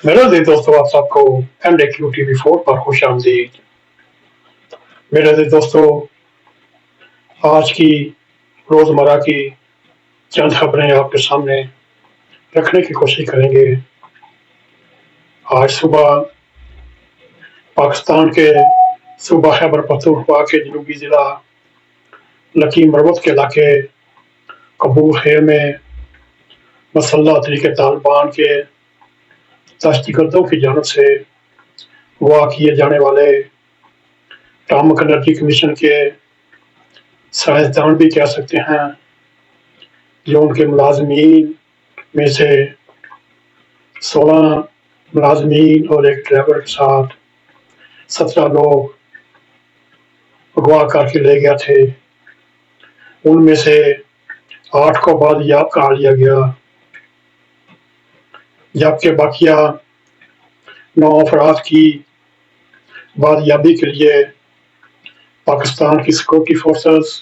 मेरा जी दोस्तों आप सबको MDQ TV4 पर खुश आमदीद। मेरे जी दोस्तों आज की रोज़मर्रा की चंद खबरें आपके सामने रखने की कोशिश करेंगे। आज सुबह पाकिस्तान के सूबा खैबर पख्तूनख्वा के जनूबी ज़िला लकी मरवत के इलाके कबूल खेर में मसल्लह तरीके तालिबान के दहशतगर्दों की जानब से अगवा किए जाने वाले एटॉमिक एनर्जी कमीशन के साइंसदान भी कह सकते हैं, जो उनके मुलाजमीन में से 16 मुलाजमीन और एक ड्राइवर के साथ 17 लोग अगवा करके ले गया थे। उनमें से 8 को बादियाब करा लिया गया, जबकि बाकिया 9 अफराद की बादियाबी के लिए पाकिस्तान की सिक्योरिटी फोर्सेस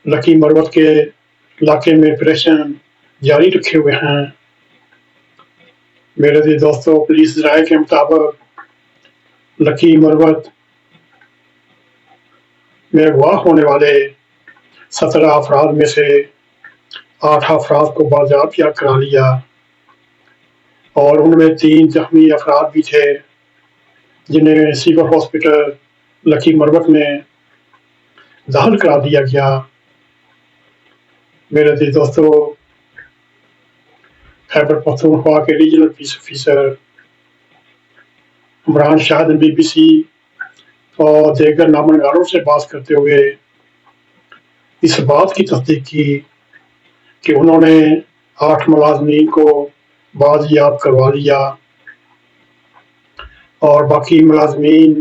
लकी मरवत के इलाके में ऑपरेशन जारी रखे हुए हैं। मेरे जी दोस्तों, पुलिस राय के मुताबिक लकी मरवत में अगवा होने वाले 17 अफराद में से 8 अफराद को बाजियाब करा लिया और उनमें 3 जख्मी अफराद भी थे, जिन्हें सिविल हॉस्पिटल लकी मरवत में दाखिल करा दिया गया। मेरे जी दोस्तों, खैबर पख्तूनख्वा के regional piece officer Imran Shah ने BBC और दीगर नामनगारों से बात करते हुए इस बात की तस्दीक की कि उन्होंने 8 मुलाजमीन को बाजियाब करवा लिया और बाकी मुलाजमीन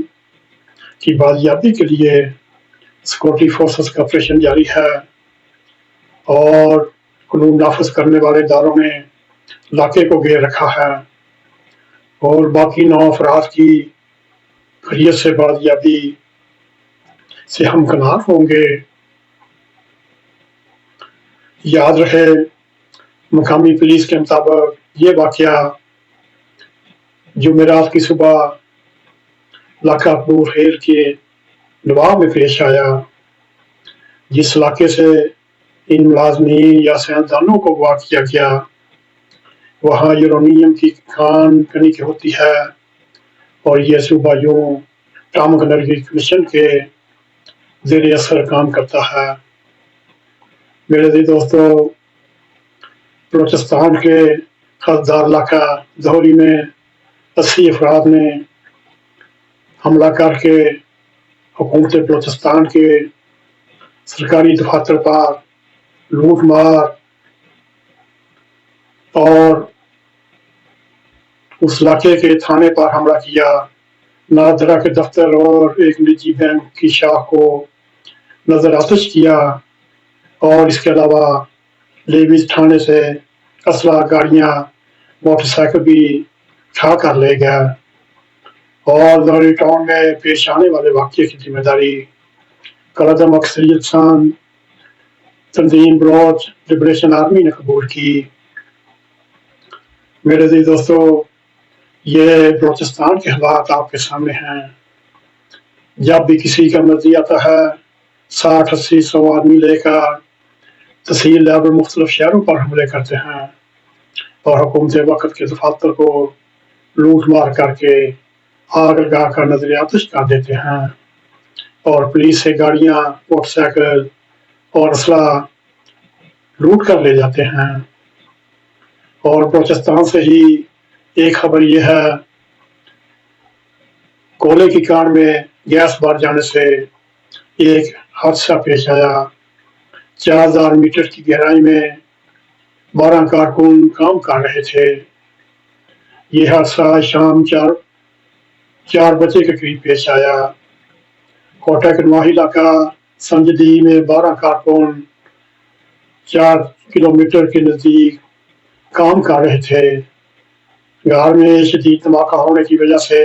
की बाजियाबी के लिए सिक्योरिटी फोर्सेस का ऑपरेशन जारी है और कानून नाफिज करने वाले इदारों ने इलाके को घेर रखा है और बाकी 9 अफराद की खैरियत से बाजियाबी से हमकनार होंगे। याद रहे, मकामी पुलिस के मुताबिक ये वाकया जुमेरात की सुबह इलाका कबूल खेर के नवाब में पेश आया, जिस इलाके से इन मुलाजमीन या साइंसदानों को अगवा किया गया वहाँ यूरेनियम की खान खनी की होती है और ये सूबा यूं एटॉमिक एनर्जी कमीशन के ज़ेर असर काम करता है। मेरे जी दोस्तों, बलूचिस्तान के खसदार इलाका जौहरी में 80 अफराद ने हमला करके हुकूमत बलूचिस्तान के सरकारी दफातर पर लूट मार और उस इलाके के थाने पर हमला किया। नादरा के दफ्तर और एक निजी बैंक की शाख को नजर आतिश किया और इसके अलावा लेविस थाने से असला, गाड़ियां, मोटरसाइकिल भी उठा कर ले गया और जौहरी टाउन में पेश आने वाले वाक़ये की जिम्मेदारी कलदम अक्सरियत सान तंजीम बलोच लिबरेशन आर्मी ने कबूल की। मेरे जी दोस्तों, ये बलूचिस्तान के हालात आपके सामने हैं। जब भी किसी का मर्जी आता है 60-80-100 आदमी लेकर तहसील लेवल मुख्तलिफ शहरों पर हमले करते हैं और हुकूमत वक्त के दफातर को लूट मार करके आग लगा कर नजर आतिश कर देते हैं और पुलिस से गाड़ियां, मोटरसाइकिल और असला लूट कर ले जाते हैं। और बलूचिस्तान से ही एक खबर यह है, कोयले की कान में गैस भर जाने से एक हादसा पेश आया। 4000 मीटर की गहराई में 12 कारकुन काम कर रहे थे। ये हादसा शाम 4 बजे के करीब पेश आया। कोटा के नवाही इलाका संजदी में 12 कारकुन 4 किलोमीटर के नजदीक काम कर रहे थे। घर में शदीद धमाका होने की वजह से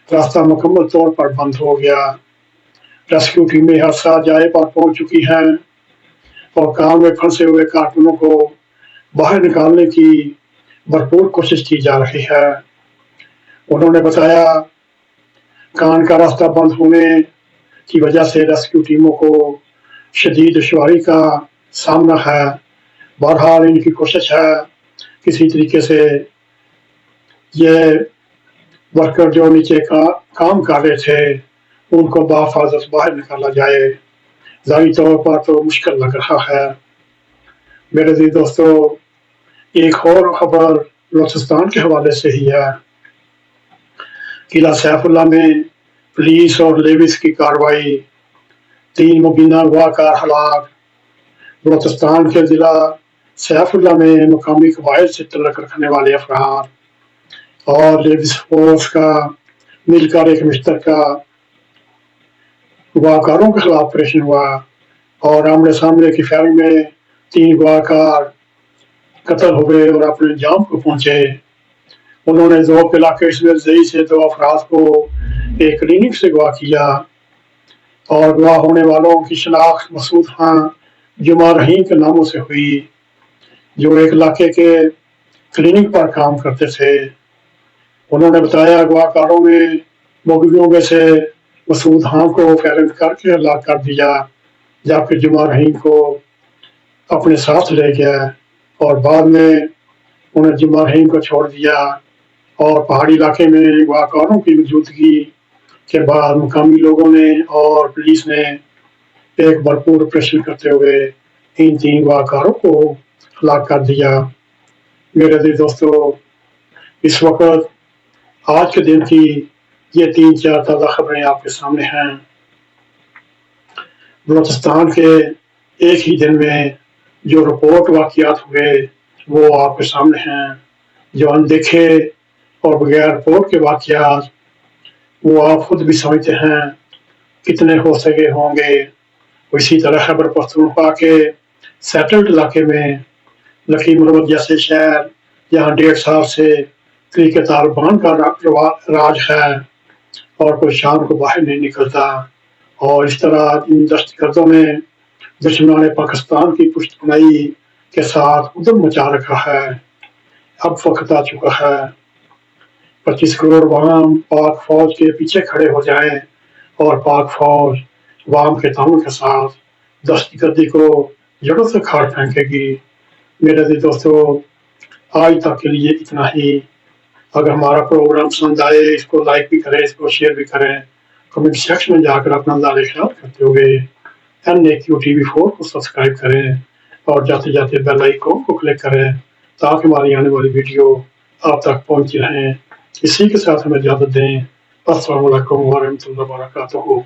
रास्ता मुकम्मल तौर पर बंद हो गया। रेस्क्यू टीमें हादसा जाए पर पहुंच चुकी हैं और काम में फंसे हुए कारकुनों को बाहर निकालने की भरपूर कोशिश की जा रही है। उन्होंने बताया कान का रास्ता बंद होने की वजह से रेस्क्यू टीमों को शदीद दुश्वारी का सामना है। बहरहाल इनकी कोशिश है किसी तरीके से ये वर्कर जो नीचे काम कर रहे थे उनको बाहिफाजत बाहर निकाला जाए। ज़ाहिरी तौर पर तो मुश्किल लग रहा है। मेरे अज़ीज़ दोस्तों, एक और खबर बलूचिस्तान के हवाले से ही है। किला सैफुल्ला में पुलिस और लेविस की कार्रवाई, 3 मुबीना अगवाकार हलाक। बलूचिस्तान के जिला सैफुल्ला में मकामी कबाइल से तल्लुक़ रखने वाले अफराद और लेविस फोर्स का मिलकर एक मुश्तरका अगवाकारों के खिलाफ ऑपरेशन हुआ और आमने सामने की फायरिंग में 3 अगवाकार कत्ल हो गए और अपने अंजाम को पहुंचे। उन्होंने ज़ोब इलाके जई से 2 अफराद को एक क्लिनिक से अगवा किया और अगवा होने वालों की शनाख्त मसूद खां, जुमा रहीम के नामों से हुई, जो एक इलाके के क्लिनिक पर काम करते थे। उन्होंने बताया अगवाकारों में मुलजिमों में से मसूद खां को फायरिंग करके हलाक कर दिया, जबकि जुमा रहीम को अपने साथ ले गया और बाद में उन्हें जुमा रहीम को छोड़ दिया। और पहाड़ी इलाके में अगवाकारों की मौजूदगी के बाद मुकामी लोगों ने और पुलिस ने एक भरपूर ऑपरेशन करते हुए इन 3 अगवाकारों को हलाक कर दिया। मेरे अज़ीज़ दोस्तों, इस वक्त आज के दिन की ये 3-4 ताज़ा खबरें आपके सामने हैं। बलूचिस्तान के एक ही दिन में जो रिपोर्ट वाक़ियात हुए वो आपके सामने हैं। जो अनदेखे और बगैर रिपोर्ट के वाक़ियात वो आप खुद भी समझते हैं कितने हो सके होंगे। इसी तरह खैबर पख्तूनख्वा के सेटल्ड इलाके में लखीम मरवत जैसे शहर जहाँ 1.5 साल से तरीके तालिबान का राज है और कोई शाम को बाहर नहीं निकलता, और इस तरह इन दहशतगर्दों ने दुश्मनान पाकिस्तान की पुष्टपनाही के साथ उद्यम मचा रखा है। अब वक्त आ चुका है 25 करोड़ अवाम पाक फौज के पीछे खड़े हो जाएं और पाक फौज अवाम के ताउन के साथ दहशतगर्दी को जड़ों से खाड़ फेंकेगी। मेरे अज़ीज़ दोस्तों, आज तक के लिए इतना ही। अगर हमारा प्रोग्राम पसंद आए इसको लाइक भी करें, इसको शेयर भी करें, कमेंट सेक्शन में जाकर अपना ख्याल करते हुए NAQ TV4 को सब्सक्राइब करें और जाते जाते बेल आइकन को क्लिक करें ताकि हमारी आने वाली वीडियो आप तक पहुंचती रहें। इसी के साथ हमें इजाज़त दें। अस्सलामु अलैकुम व रहमतुल्लाहि व बरकातुहू।